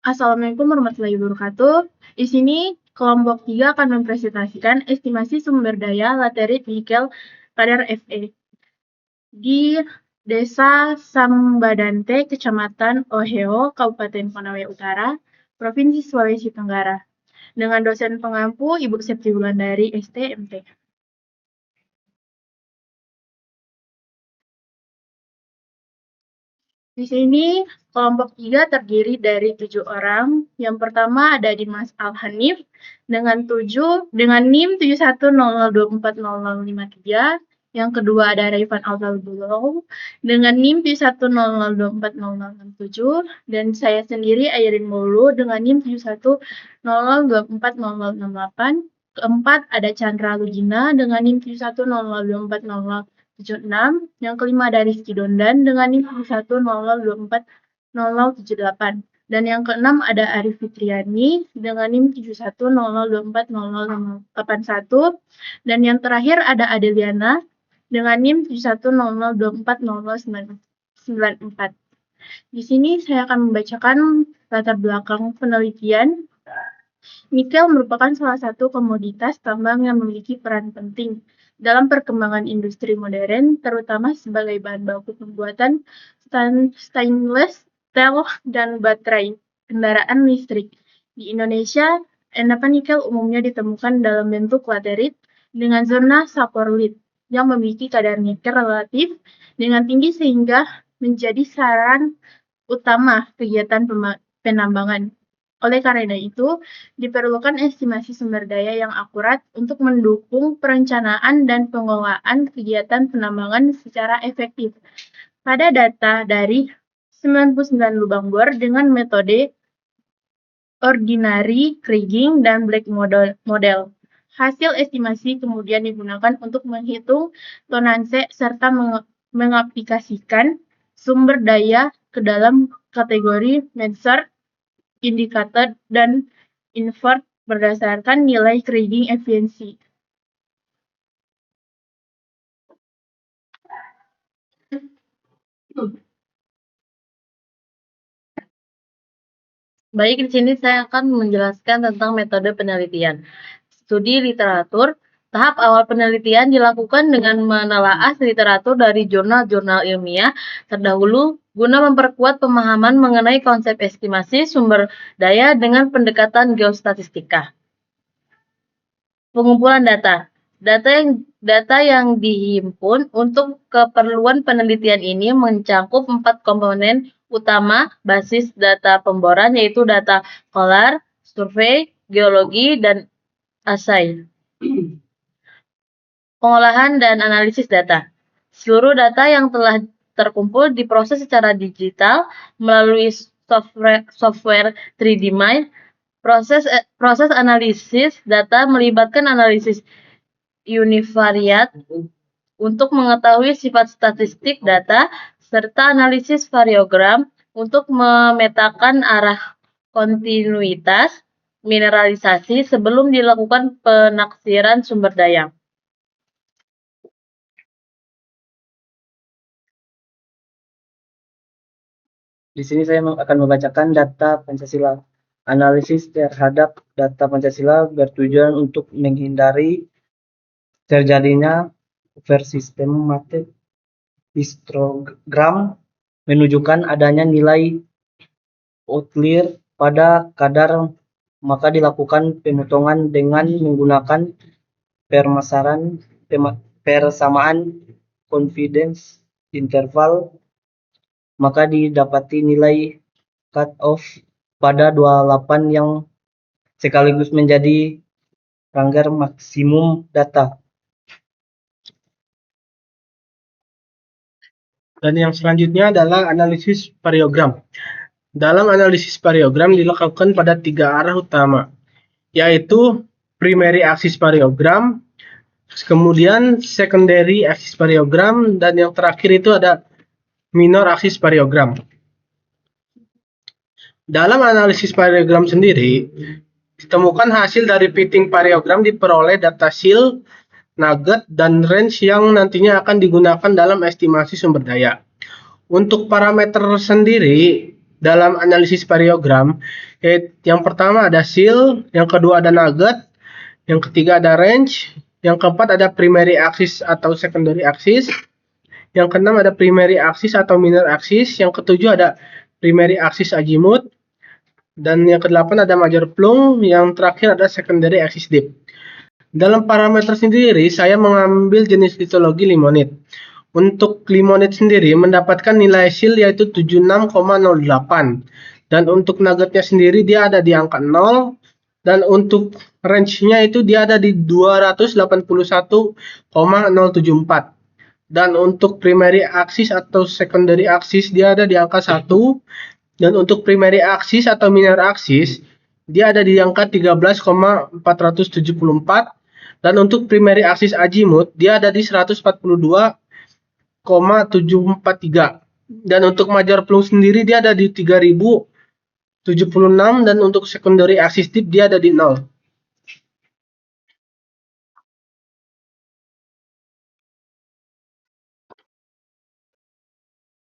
Assalamualaikum warahmatullahi wabarakatuh. Di sini kelompok 3 akan mempresentasikan estimasi sumber daya laterit nikel kadar Fe di Desa Sambadante, Kecamatan Oheo, Kabupaten Konawe Utara, Provinsi Sulawesi Tenggara, dengan dosen pengampu Ibu Septi Wulandari, STMT. Di sini kelompok 3 terdiri dari 7 orang. Yang pertama ada Dimas Al-Hanif dengan NIM 7100240053. Yang kedua ada Raifan Al-Bulong dengan NIM 7100240067 dan saya sendiri Ayrin Maulu dengan NIM 7100240068. Keempat ada Chandra Lugina dengan NIM 7100240076. Yang kelima ada Rizky Dondan dengan NIM 7100240078. Dan yang keenam ada Arif Fitriani dengan NIM 7100240081. Dan yang terakhir ada Adeliana dengan NIM 7100240094. Di sini saya akan membacakan latar belakang penelitian. Nikel merupakan salah satu komoditas tambang yang memiliki peran penting dalam perkembangan industri modern, terutama sebagai bahan baku pembuatan stainless steel dan baterai kendaraan listrik. Di Indonesia, endapan nikel umumnya ditemukan dalam bentuk laterit dengan zona saprolite yang memiliki kadar nikel relatif dengan tinggi sehingga menjadi saran utama kegiatan penambangan. Oleh karena itu, diperlukan estimasi sumber daya yang akurat untuk mendukung perencanaan dan pengelolaan kegiatan penambangan secara efektif. Pada data dari 99 lubang bor dengan metode ordinary kriging dan black model. Hasil estimasi kemudian digunakan untuk menghitung tonase serta mengaplikasikan sumber daya ke dalam kategori measured, indikator, dan invert berdasarkan nilai kriging efisiensi. Baik, di sini saya akan menjelaskan tentang metode penelitian. Studi literatur, tahap awal penelitian dilakukan dengan menelaah literatur dari jurnal-jurnal ilmiah terdahulu guna memperkuat pemahaman mengenai konsep estimasi sumber daya dengan pendekatan geostatistika. Pengumpulan data. Data yang dihimpun untuk keperluan penelitian ini mencakup 4 komponen utama basis data pemboran, yaitu data kolar, survei, geologi, dan assay. Pengolahan dan analisis data. Seluruh data yang telah terkumpul diproses secara digital melalui software 3D Mind. Proses analisis data melibatkan analisis univariat untuk mengetahui sifat statistik data, serta analisis variogram untuk memetakan arah kontinuitas mineralisasi sebelum dilakukan penaksiran sumber daya. Di sini saya akan membacakan data Pancasila. Analisis terhadap data Pancasila bertujuan untuk menghindari terjadinya oversystematic histogram menunjukkan adanya nilai outlier pada kadar, maka dilakukan pemotongan dengan menggunakan persamaan confidence interval, maka didapati nilai cut-off pada 28 yang sekaligus menjadi rangka maksimum data. Dan yang selanjutnya adalah analisis variogram. Dalam analisis variogram dilakukan pada 3 arah utama, yaitu primary axis variogram, kemudian secondary axis variogram, dan yang terakhir itu ada minor axis variogram. Dalam analisis variogram sendiri, ditemukan hasil dari fitting variogram diperoleh data seal, nugget, dan range yang nantinya akan digunakan dalam estimasi sumber daya. Untuk parameter sendiri, dalam analisis variogram. Yang pertama ada seal, yang kedua ada nugget, yang ketiga ada range, yang keempat ada primary axis atau secondary axis, yang keenam ada primary axis atau minor axis, yang ketujuh ada primary axis azimuth, dan yang kedelapan ada major plumb, yang terakhir ada secondary axis dip. Dalam parameter sendiri, saya mengambil jenis litologi limonit. Untuk limonit sendiri mendapatkan nilai seal yaitu 76,08. Dan untuk nuggetnya sendiri dia ada di angka 0. Dan untuk range-nya itu dia ada di 281,074. Dan untuk primary axis atau secondary axis dia ada di angka 1. Dan untuk primary axis atau minor axis dia ada di angka 13,474. Dan untuk primary axis azimuth dia ada di 142,743. Dan untuk major plumb sendiri dia ada di 3076, dan untuk secondary axis dip dia ada di 0.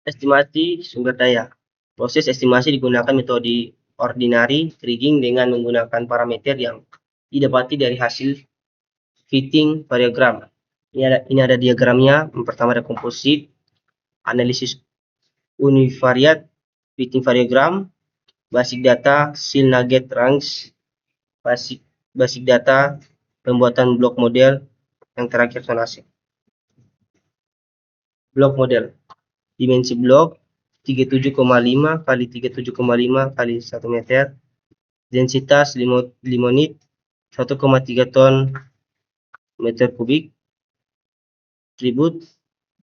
Estimasi sumber daya. Proses estimasi digunakan metode ordinary kriging dengan menggunakan parameter yang didapati dari hasil fitting variogram. Ini ada diagramnya. Yang pertama ada komposit, analisis univariate, fitting variogram, basic data, seal nugget range, basic data, pembuatan blok model, yang terakhir sonase. Blok model. Dimensi blok 37,5 kali 37,5 kali 1 meter. Densitas limonit 1,3 ton meter kubik. Atribut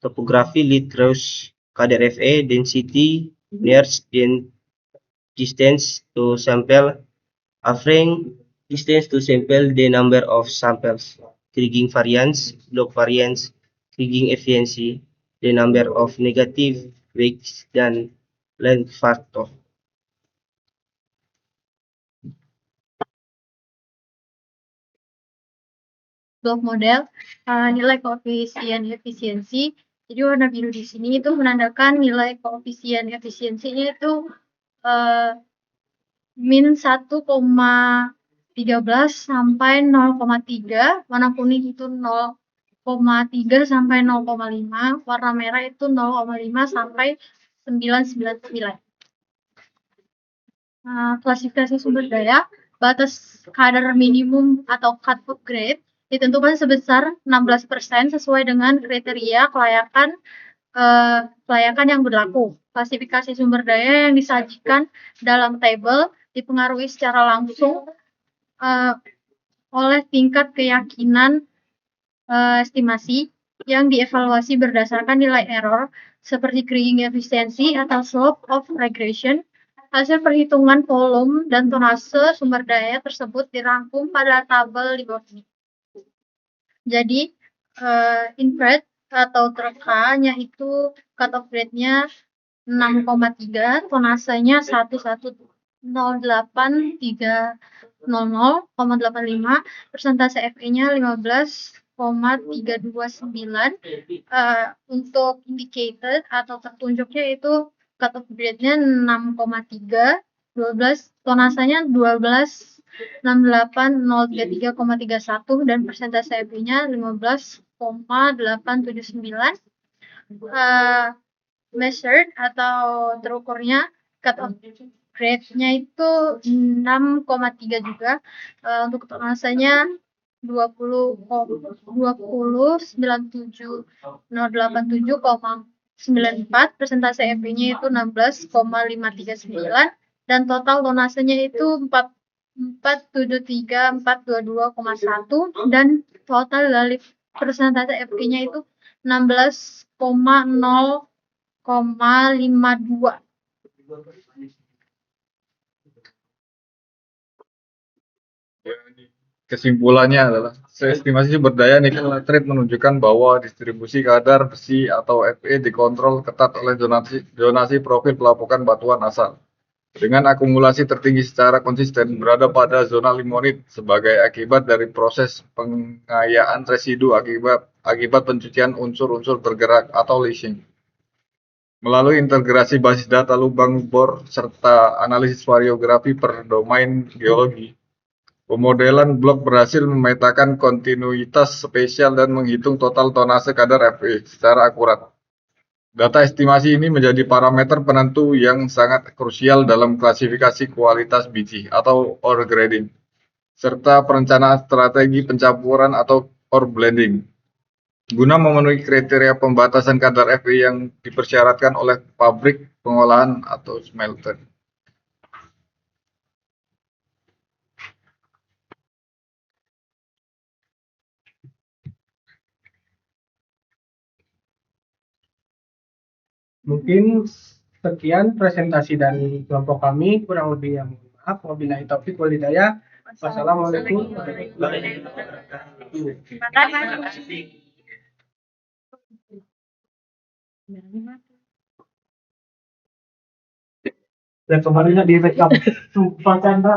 topografi lead rows kadar Fe, density, nearest distance to sample, offering distance to sample, the number of samples, kriging variance, block variance, kriging efficiency, the number of negative weights, dan length factor. Blok model, nilai koefisien efisiensi. Jadi warna biru di sini itu menandakan nilai koefisien efisiensinya itu min 1,13 sampai 0,3. Warna kuning itu 0,3 sampai 0,5. Warna merah itu 0,5 sampai 999. Klasifikasi sumber daya, batas kadar minimum atau cut-off grade ditentukan sebesar 16% sesuai dengan kriteria kelayakan yang berlaku. Klasifikasi sumber daya yang disajikan dalam tabel dipengaruhi secara langsung oleh tingkat keyakinan estimasi yang dievaluasi berdasarkan nilai error seperti kriging efisiensi atau slope of regression. Hasil perhitungan volume dan tonase sumber daya tersebut dirangkum pada tabel di bawah ini. Jadi inferred atau terka-nya itu cut-off grade-nya 6,3, tonasenya 1108300,85, persentase Fe-nya 15,329. Untuk indicated atau tertunjuknya itu cut-off grade-nya 6,3, 12, tonasenya 12,68033,31, dan persentase Fe-nya 15,879. Measured atau terukurnya cut-off grade-nya itu 6,3 juga. Untuk tonasenya 20,97087,94, persentase Fe-nya itu 16,539, dan total tonasenya itu 473,422,1, dan total dari persentase Fe-nya itu 16,0,52. Kesimpulannya adalah estimasi sumber daya nikel nitrate menunjukkan bahwa distribusi kadar besi atau Fe dikontrol ketat oleh zonasi profil pelapukan batuan asal, dengan akumulasi tertinggi secara konsisten berada pada zona limonit sebagai akibat dari proses pengayaan residu akibat pencucian unsur-unsur bergerak atau leaching. Melalui integrasi basis data lubang bor serta analisis variografi per domain geologi, pemodelan blok berhasil memetakan kontinuitas spesial dan menghitung total tonase kadar Fe secara akurat. Data estimasi ini menjadi parameter penentu yang sangat krusial dalam klasifikasi kualitas biji atau ore grading, serta perencanaan strategi pencampuran atau ore blending, guna memenuhi kriteria pembatasan kadar Fe yang dipersyaratkan oleh pabrik pengolahan atau smelter. Mungkin sekian presentasi dari kelompok kami, kurang lebihnya mohon maaf. Wabillahi taufiq wal hidayah. Wassalamualaikum warahmatullahi wabarakatuh. Terima kasih. Dan kemarinnya di backup. Sumpah Chandra.